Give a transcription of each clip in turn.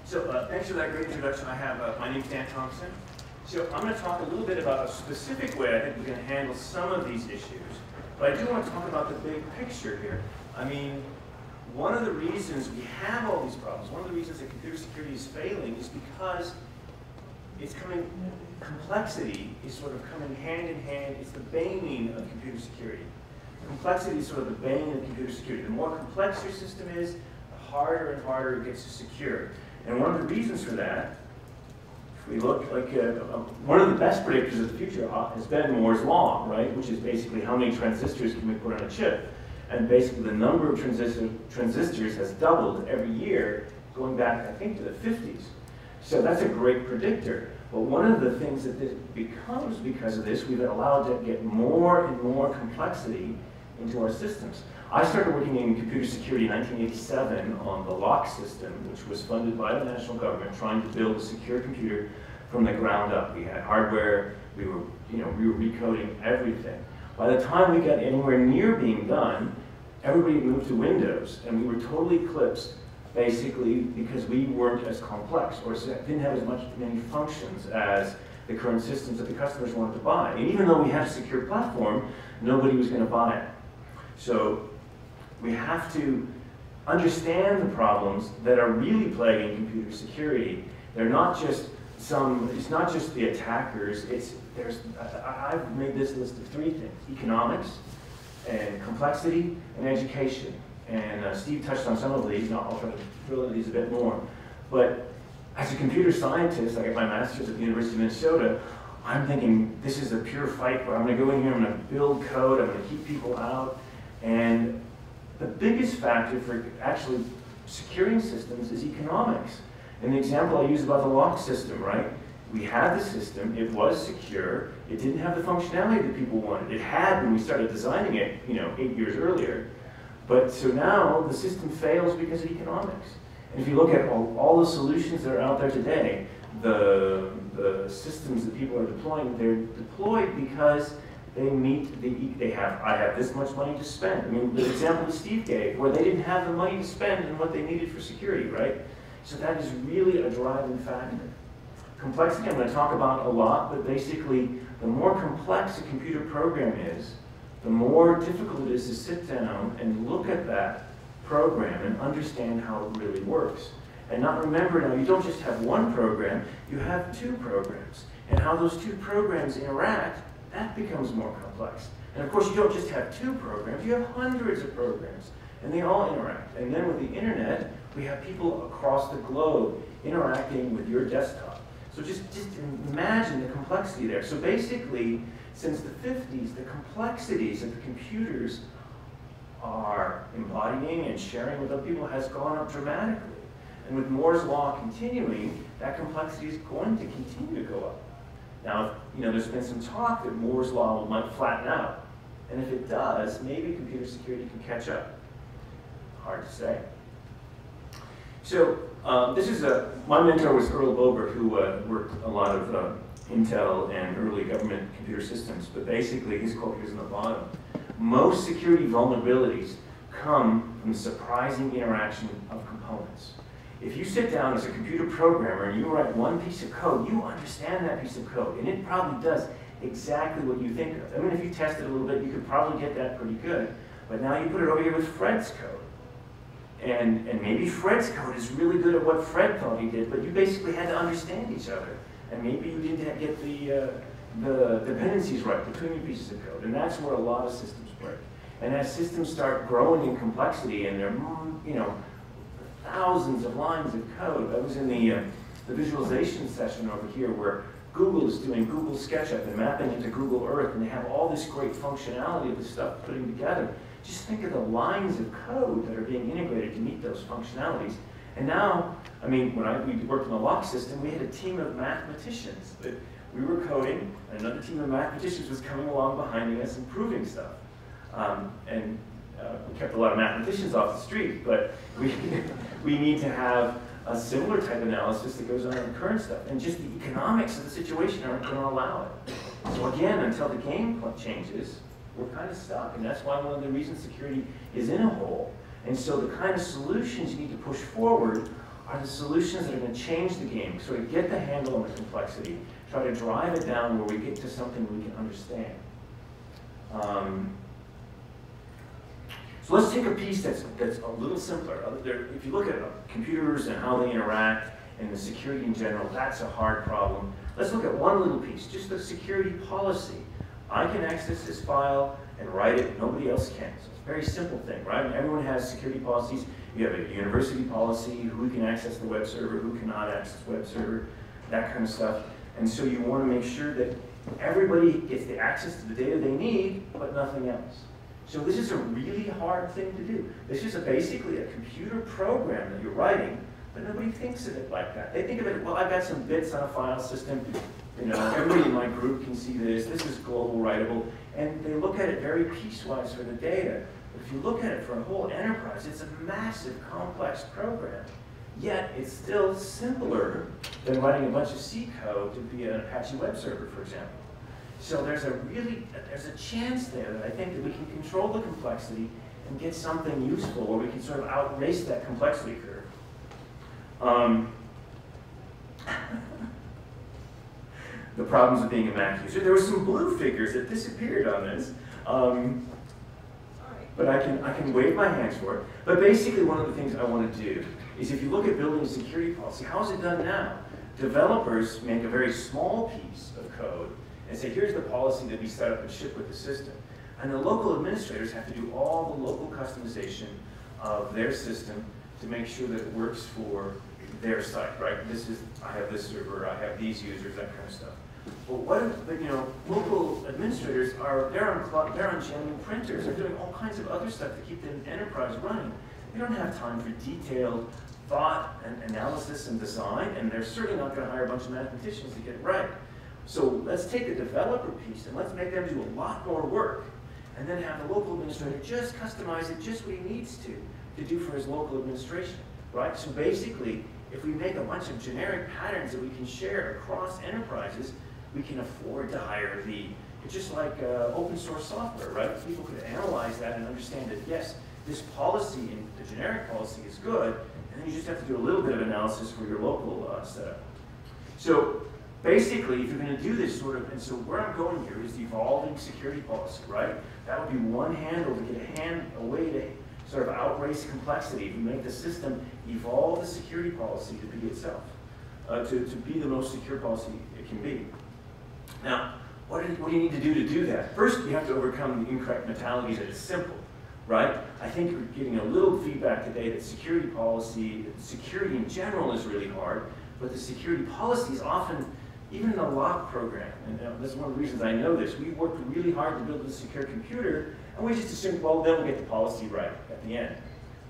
So thanks for that great introduction. My name's Dan Thomsen. So I'm going to talk a little bit about a specific way I think we can handle some of these issues. But I do want to talk about the big picture here. I mean, one of the reasons we have all these problems, one of the reasons that computer security is failing is because complexity is sort of coming hand in hand. It's the bane of computer security. Complexity is sort of the bane of computer security. The more complex your system is, the harder and harder it gets to secure. And one of the reasons for that, if we look like one of the best predictors of the future has been Moore's law, right? Which is basically how many transistors can we put on a chip. And basically the number of transistors has doubled every year, going back, I think, to the 50s. So that's a great predictor. But one of the things that this becomes because of this, we've been allowed to get more and more complexity into our systems. I started working in computer security in 1987 on the lock system, which was funded by the national government, trying to build a secure computer from the ground up. We had hardware, we were recoding everything. By the time we got anywhere near being done, everybody moved to Windows, and we were totally eclipsed, basically because we weren't as complex, or didn't have as many functions as the current systems that the customers wanted to buy. And even though we had a secure platform, nobody was going to buy it. So we have to understand the problems that are really plaguing computer security. They're not just it's not just the attackers, I've made this list of 3 things: economics, and complexity, and education. And Steve touched on some of these, and I'll try to drill into these a bit more. But as a computer scientist, I got my master's at the University of Minnesota, I'm thinking this is a pure fight where I'm going to go in here, I'm going to build code, I'm going to keep people out. And the biggest factor for actually securing systems is economics. And the example I use about the lock system, right? We had the system, it was secure, it didn't have the functionality that people wanted. It had when we started designing it, 8 years earlier. But so now the system fails because of economics. And if you look at all the solutions that are out there today, the systems that people are deploying, they're deployed because I have this much money to spend. I mean, the example that Steve gave, where they didn't have the money to spend and what they needed for security, right? So that is really a driving factor. Complexity I'm going to talk about a lot, but basically, the more complex a computer program is, the more difficult it is to sit down and look at that program and understand how it really works. And not remember, now, you don't just have one program, you have 2 programs. And how those 2 programs interact, that becomes more complex. And of course, you don't just have 2 programs, you have hundreds of programs, and they all interact. And then with the internet, we have people across the globe interacting with your desktop. So just imagine the complexity there. So basically, since the 50s, the complexities that the computers are embodying and sharing with other people has gone up dramatically. And with Moore's law continuing, that complexity is going to continue to go up. Now, there's been some talk that Moore's law might flatten out. And if it does, maybe computer security can catch up. Hard to say. So my mentor was Earl Bober, who worked a lot of Intel and early government computer systems. But basically, his quote here is on the bottom. Most security vulnerabilities come from the surprising interaction of components. If you sit down as a computer programmer and you write one piece of code, you understand that piece of code, and it probably does exactly what you think of. I mean, if you test it a little bit, you could probably get that pretty good. But now you put it over here with Fred's code. And maybe Fred's code is really good at what Fred thought he did, but you basically had to understand each other. And maybe you didn't get the dependencies right between your pieces of code. And that's where a lot of systems break. And as systems start growing in complexity and they're, thousands of lines of code. I was in the visualization session over here where Google is doing Google SketchUp and mapping into Google Earth, and they have all this great functionality of the stuff putting together. Just think of the lines of code that are being integrated to meet those functionalities. And now, I mean, when we worked in the lock system, we had a team of mathematicians that we were coding, and another team of mathematicians was coming along behind us improving stuff. We kept a lot of mathematicians off the street, but we need to have a similar type analysis that goes on in the current stuff. And just the economics of the situation aren't going to allow it. So again, until the game changes, we're kind of stuck. And that's why one of the reasons security is in a hole. And so the kind of solutions you need to push forward, are the solutions that are going to change the game, sort of get the handle on the complexity, try to drive it down where we get to something we can understand. So let's take a piece that's a little simpler. If you look at computers and how they interact and the security in general, that's a hard problem. Let's look at one little piece, just the security policy. I can access this file and write it, nobody else can. So it's a very simple thing, right? Everyone has security policies. You have a university policy, who can access the web server, who cannot access the web server, that kind of stuff. And so you want to make sure that everybody gets the access to the data they need, but nothing else. So this is a really hard thing to do. This is basically a computer program that you're writing, but nobody thinks of it like that. They think of it, well, I've got some bits on a file system. You know, everybody in my group can see this. This is global writable. And they look at it very piecewise for the data. But if you look at it for a whole enterprise, it's a massive, complex program. Yet, it's still simpler than writing a bunch of C code to be an Apache web server, for example. So there's a chance there that I think that we can control the complexity and get something useful where we can sort of outrace that complexity curve. The problems of being a Mac user. There were some blue figures that disappeared on this. But I can wave my hands for it. But basically one of the things I want to do is if you look at building a security policy, how is it done now? Developers make a very small piece of code and say, here's the policy that we set up and ship with the system. And the local administrators have to do all the local customization of their system to make sure that it works for their site, right? I have this server, I have these users, that kind of stuff. Well, what if, local administrators they're on genuine printers, they're doing all kinds of other stuff to keep the enterprise running. They don't have time for detailed thought and analysis and design, and they're certainly not going to hire a bunch of mathematicians to get it right. So let's take the developer piece and let's make them do a lot more work, and then have the local administrator just customize it just what he needs to do for his local administration, right? So basically, if we make a bunch of generic patterns that we can share across enterprises, we can afford to hire it's just like open source software, right? People could analyze that and understand that, yes, this policy, the generic policy is good, and then you just have to do a little bit of analysis for your local setup. So basically, if you're going to do this sort of, and so where I'm going here is the evolving security policy, right? That would be one handle to get a way to sort of outrace complexity. If you make the system evolve the security policy to be itself, to be the most secure policy it can be. Now, what do you need to do that? First, you have to overcome the incorrect mentality that it's simple, right? I think we're getting a little feedback today that security policy, security in general is really hard, but the security policy is often, even in a lock program, and this is one of the reasons I know this, we worked really hard to build a secure computer, and we just assumed, well, then we'll get the policy right at the end.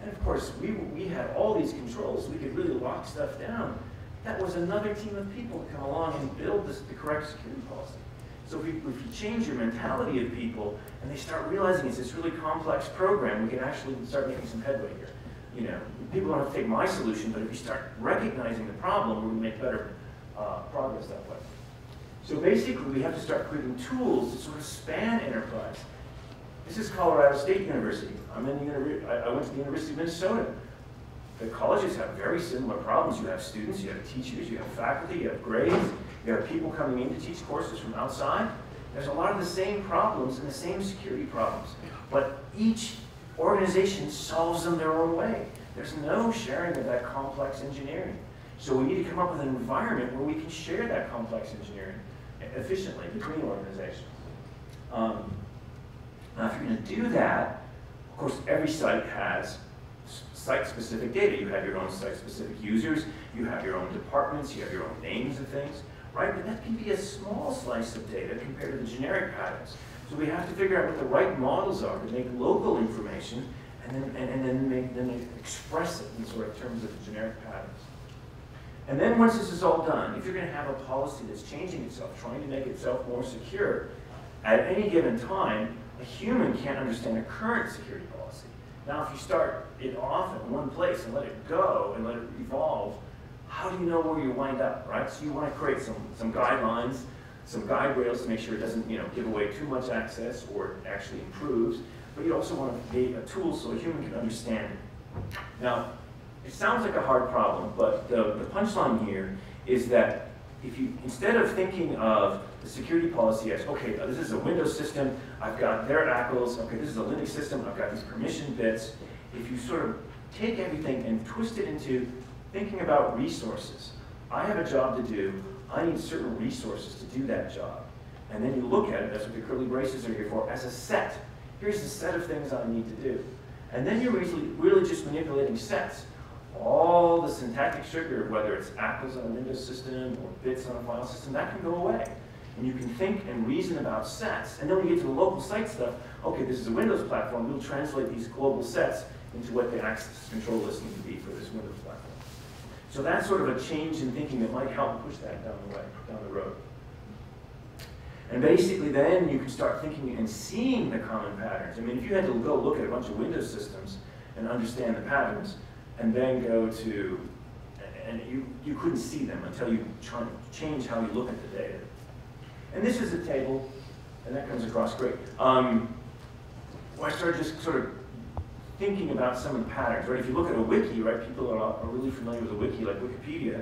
And of course, we had all these controls, we could really lock stuff down. That was another team of people to come along and build the correct security policy. So if you change your mentality of people, and they start realizing it's this really complex program, we can actually start making some headway here. You know, people don't have to take my solution, but if you start recognizing the problem, we're going to make better progress that way. So basically, we have to start creating tools to sort of span enterprise. This is Colorado State University. I went to the University of Minnesota. The colleges have very similar problems. You have students, you have teachers, you have faculty, you have grades, you have people coming in to teach courses from outside. There's a lot of the same problems and the same security problems, but each organization solves them their own way. There's no sharing of that complex engineering. So we need to come up with an environment where we can share that complex engineering efficiently between organizations. Now, if you're going to do that, of course, every site has site-specific data. You have your own site-specific users, you have your own departments, you have your own names of things, right? But that can be a small slice of data compared to the generic patterns. So we have to figure out what the right models are to make local information and then express it in sort of terms of the generic patterns. And then once this is all done, if you're going to have a policy that's changing itself, trying to make itself more secure, at any given time, a human can't understand a current security policy. Now, if you start it off in one place and let it go and let it evolve, how do you know where you wind up, right? So you want to create some guidelines, some guide rails to make sure it doesn't, give away too much access or it actually improves. But you also want to create a tool so a human can understand it. Now, it sounds like a hard problem, but the punchline here is that if you, instead of thinking of the security policy as, okay, this is a Windows system, I've got their ACLs, okay, this is a Linux system, I've got these permission bits, if you sort of take everything and twist it into thinking about resources. I have a job to do, I need certain resources to do that job. And then you look at it, that's what the curly braces are here for, as a set. Here's the set of things I need to do. And then you're really just manipulating sets. All the syntactic sugar, whether it's ACLs on a Windows system or bits on a file system, that can go away. And you can think and reason about sets. And then when you get to the local site stuff, okay, this is a Windows platform, we'll translate these global sets into what the access control list needs to be for this Windows platform. So that's sort of a change in thinking that might help push that down the road. And basically then you can start thinking and seeing the common patterns. I mean, if you had to go look at a bunch of Windows systems and understand the patterns, and then go to, and you couldn't see them until you try to change how you look at the data. And this is a table, and that comes across great. Where I started just sort of thinking about some of the patterns, right? If you look at a wiki, right, people are really familiar with a wiki, like Wikipedia.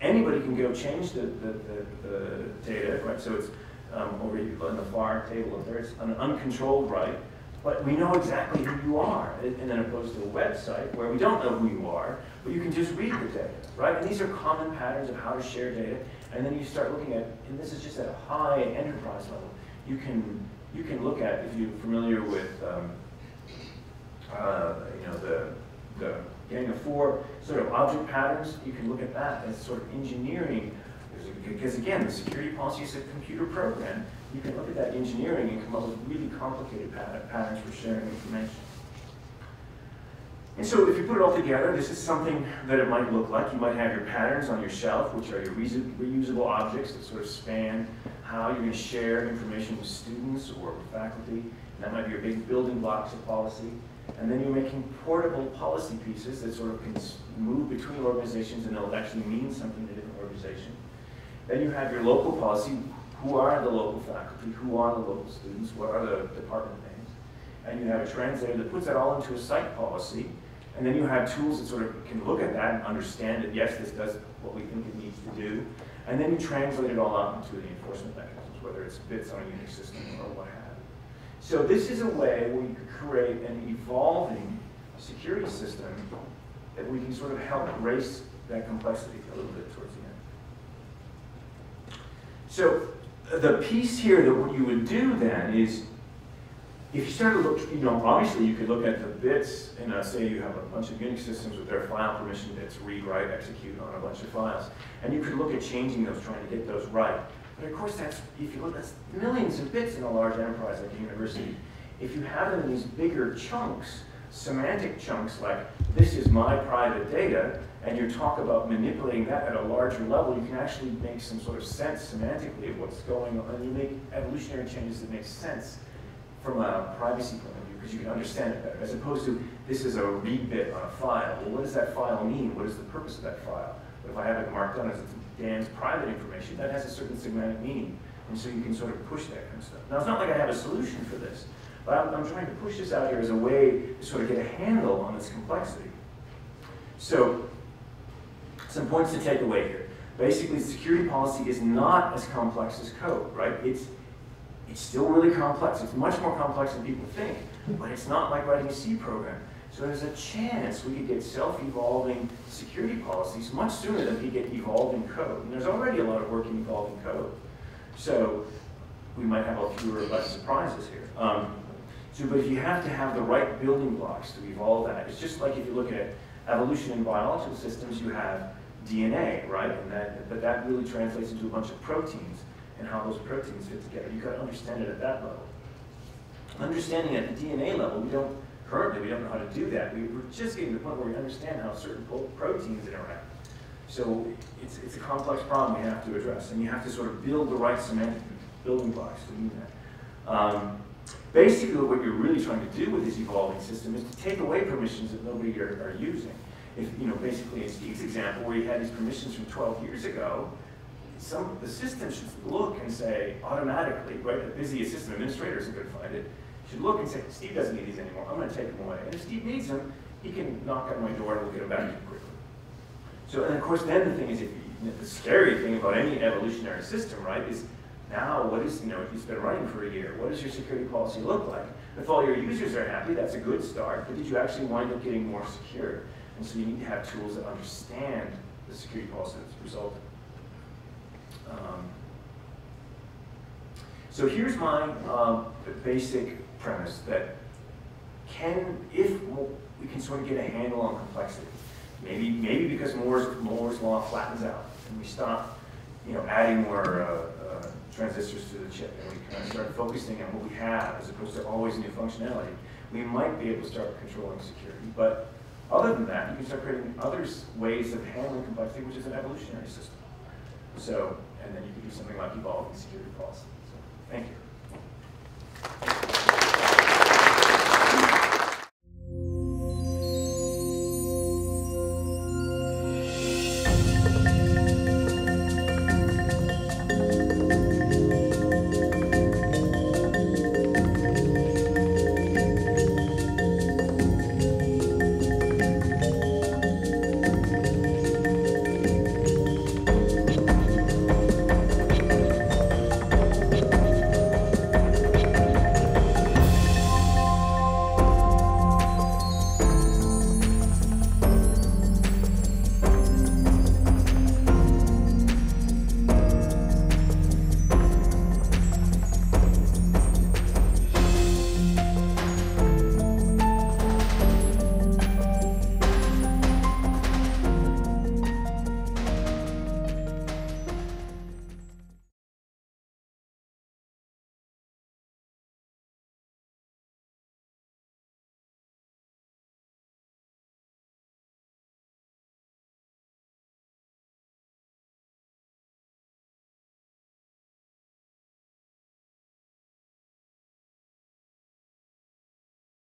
Anybody can go change the data, right? So it's over here on the far table up there, it's an uncontrolled right. But we know exactly who you are, and then opposed to a website where we don't know who you are, but you can just read the data, right? And these are common patterns of how to share data, and then you start looking at, and this is just at a high enterprise level. You can look at, if you're familiar with, you know, the Gang of Four sort of object patterns, you can look at that as sort of engineering, because again, the security policy is a computer program. You can look at that engineering and come up with really complicated patterns for sharing information. And so if you put it all together, this is something that it might look like. You might have your patterns on your shelf, which are your reusable objects that sort of span how you're going to share information with students or with faculty. And that might be your big building blocks of policy. And then you're making portable policy pieces that sort of can move between organizations and they'll actually mean something to different organizations. Then you have your local policy. Who are the local faculty? Who are the local students? What are the department names? And you have a translator that puts that all into a site policy. And then you have tools that sort of can look at that and understand that, yes, this does what we think it needs to do. And then you translate it all out into the enforcement mechanisms, whether it's bits on a Unix system or what have you. So this is a way where you could create an evolving security system that we can sort of help raise that complexity a little bit towards the end. So the piece here that what you would do then is, if you start to look, you know, obviously you could look at the bits and say you have a bunch of Unix systems with their file permission bits, read, write, execute on a bunch of files. And you could look at changing those, trying to get those right. But of course, that's, if you look, that's millions of bits in a large enterprise like a university. If you have them in these bigger chunks, semantic chunks like, this is my private data, and you talk about manipulating that at a larger level, you can actually make some sort of sense semantically of what's going on, and you make evolutionary changes that make sense from a privacy point of view, because you can understand it better, as opposed to, this is a read bit on a file. Well, what does that file mean? What is the purpose of that file? But if I have it marked down as Dan's private information, that has a certain semantic meaning, and so you can sort of push that kind of stuff. Now, it's not like I have a solution for this, but I'm trying to push this out here as a way to sort of get a handle on this complexity. So, some points to take away here. Basically, security policy is not as complex as code, right? It's still really complex. It's much more complex than people think, but it's not like writing a C program. So there's a chance we could get self-evolving security policies much sooner than we get evolving code. And there's already a lot of work in evolving code. So we might have a fewer or less surprises here. But if you have to have the right building blocks to evolve that, it's just like if you look at evolution in biological systems, you have DNA, right? But that really translates into a bunch of proteins and how those proteins fit together. You've got to understand it at that level. Understanding at the DNA level, currently we don't know how to do that. We're just getting to the point where we understand how certain proteins interact. So it's a complex problem we have to address, and you have to sort of build the right semantic building blocks to do that. Basically, what you're really trying to do with this evolving system is to take away permissions that nobody are using. If, you know, basically in Steve's example, where you had these permissions from 12 years ago, the system should look and say automatically, right? A busy system administrator isn't going to find it. Should look and say, Steve doesn't need these anymore. I'm going to take them away. And if Steve needs them, he can knock on my door and we'll get him back to you quickly. So, and of course, then the thing is, the scary thing about any evolutionary system, right, is now what is, it's been running for a year, what does your security policy look like? If all your users are happy, that's a good start, but did you actually wind up getting more secure? And so you need to have tools that understand the security policy that's resulted. So here's my basic premise that if we can sort of get a handle on complexity, maybe because Moore's law flattens out and we stop, adding more transistors to the chip and we kind of start focusing on what we have as opposed to always new functionality, we might be able to start controlling security. But other than that, you can start creating other ways of handling complexity, which is an evolutionary system. So, and then you can do something like evolving security policy. So, thank you.